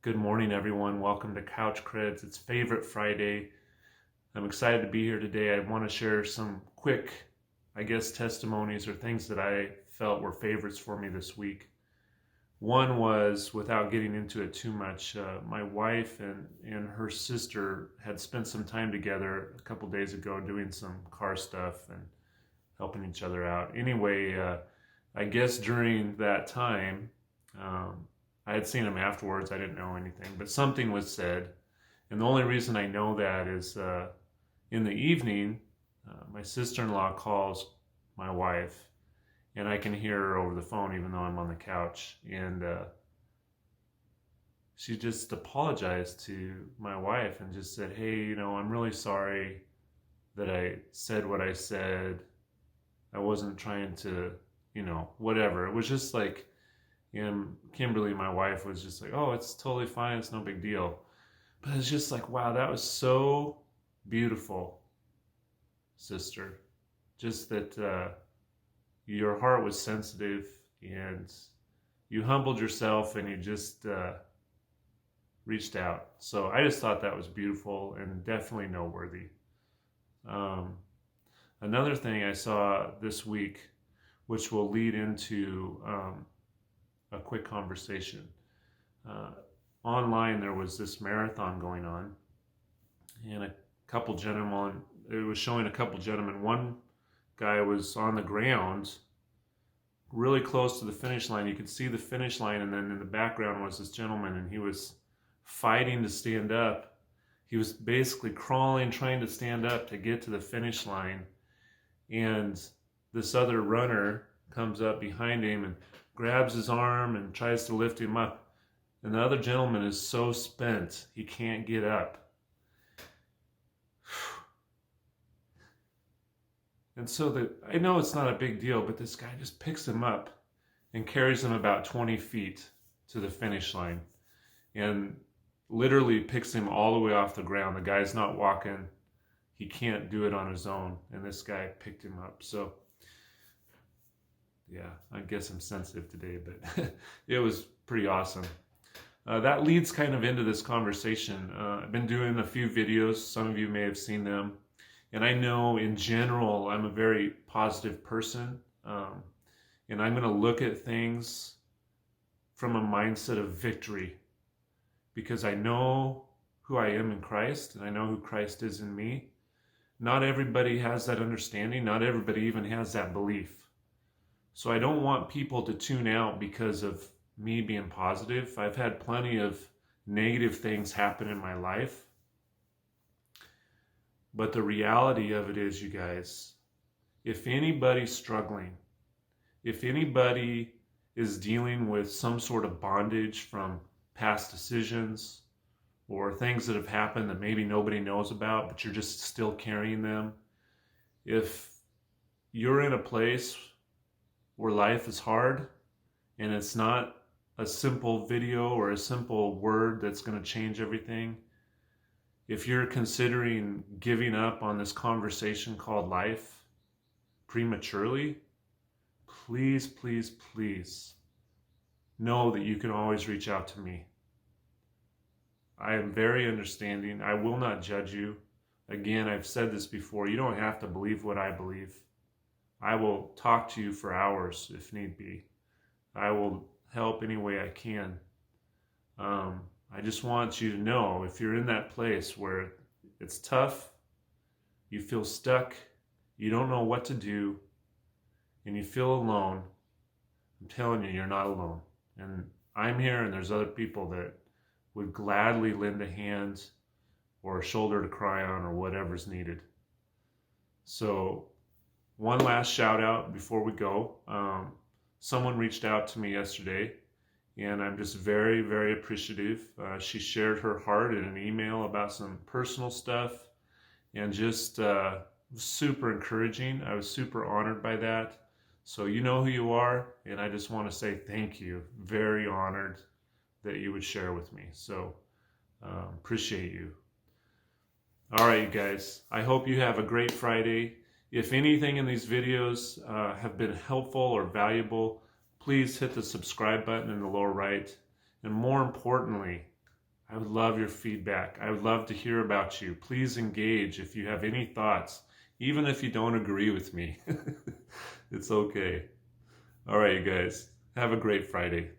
Good morning, everyone. Welcome to Couch Creds. It's Favorite Friday. I'm excited to be here today. I want to share some quick, testimonies or things that I felt were favorites for me this week. One was, without getting into it too much, my wife and her sister had spent some time together a couple days ago doing some car stuff and helping each other out. Anyway, I guess during that time, I had seen him afterwards. I didn't know anything, but something was said. And the only reason I know that is in the evening, my sister-in-law calls my wife, and I can hear her over the phone even though I'm on the couch. And she just apologized to my wife and just said, hey, I'm really sorry that I said what I said. I wasn't trying to, whatever. It was just like, and Kimberly, my wife, was just like, oh, it's totally fine. It's no big deal. But it's just like, wow, that was so beautiful, sister. Just that your heart was sensitive and you humbled yourself and you just reached out. So I just thought that was beautiful and definitely noteworthy. Another thing I saw this week, which will lead into a quick conversation. Online, there was this marathon going on, and it was showing a couple gentlemen. One guy was on the ground, really close to the finish line. You could see the finish line, and then in the background was this gentleman, and he was fighting to stand up. He was basically crawling, trying to stand up to get to the finish line, and this other runner comes up behind him and grabs his arm and tries to lift him up. And the other gentleman is so spent, he can't get up. And so I know it's not a big deal, but this guy just picks him up and carries him about 20 feet to the finish line and literally picks him all the way off the ground. The guy's not walking. He can't do it on his own. And this guy picked him up. So yeah, I guess I'm sensitive today, but it was pretty awesome. That leads kind of into this conversation. I've been doing a few videos. Some of you may have seen them. And I know in general, I'm a very positive person. And I'm going to look at things from a mindset of victory because I know who I am in Christ and I know who Christ is in me. Not everybody has that understanding. Not everybody even has that belief. So I don't want people to tune out because of me being positive. I've had plenty of negative things happen in my life. But the reality of it is, you guys, if anybody's struggling, if anybody is dealing with some sort of bondage from past decisions or things that have happened that maybe nobody knows about, but you're just still carrying them, if you're in a place where life is hard and it's not a simple video or a simple word that's going to change everything, if you're considering giving up on this conversation called life prematurely, please, please, please know that you can always reach out to me. I am very understanding. I will not judge you. Again, I've said this before. You don't have to believe what I believe. I will talk to you for hours if need be. I will help any way I can. I just want you to know, if you're in that place where it's tough, you feel stuck, you don't know what to do, and you feel alone, I'm telling you, you're not alone. And I'm here, and there's other people that would gladly lend a hand or a shoulder to cry on or whatever's needed. So one last shout out before we go. Someone reached out to me yesterday, and I'm just very, very appreciative. She shared her heart in an email about some personal stuff, and just super encouraging. I was super honored by that. So you know who you are, and I just want to say thank you. Very honored that you would share with me. So appreciate you. All right, you guys. I hope you have a great Friday. If anything in these videos have been helpful or valuable, please hit the subscribe button in the lower right. And more importantly, I would love your feedback. I would love to hear about you. Please engage if you have any thoughts, even if you don't agree with me. It's okay. All right, you guys. Have a great Friday.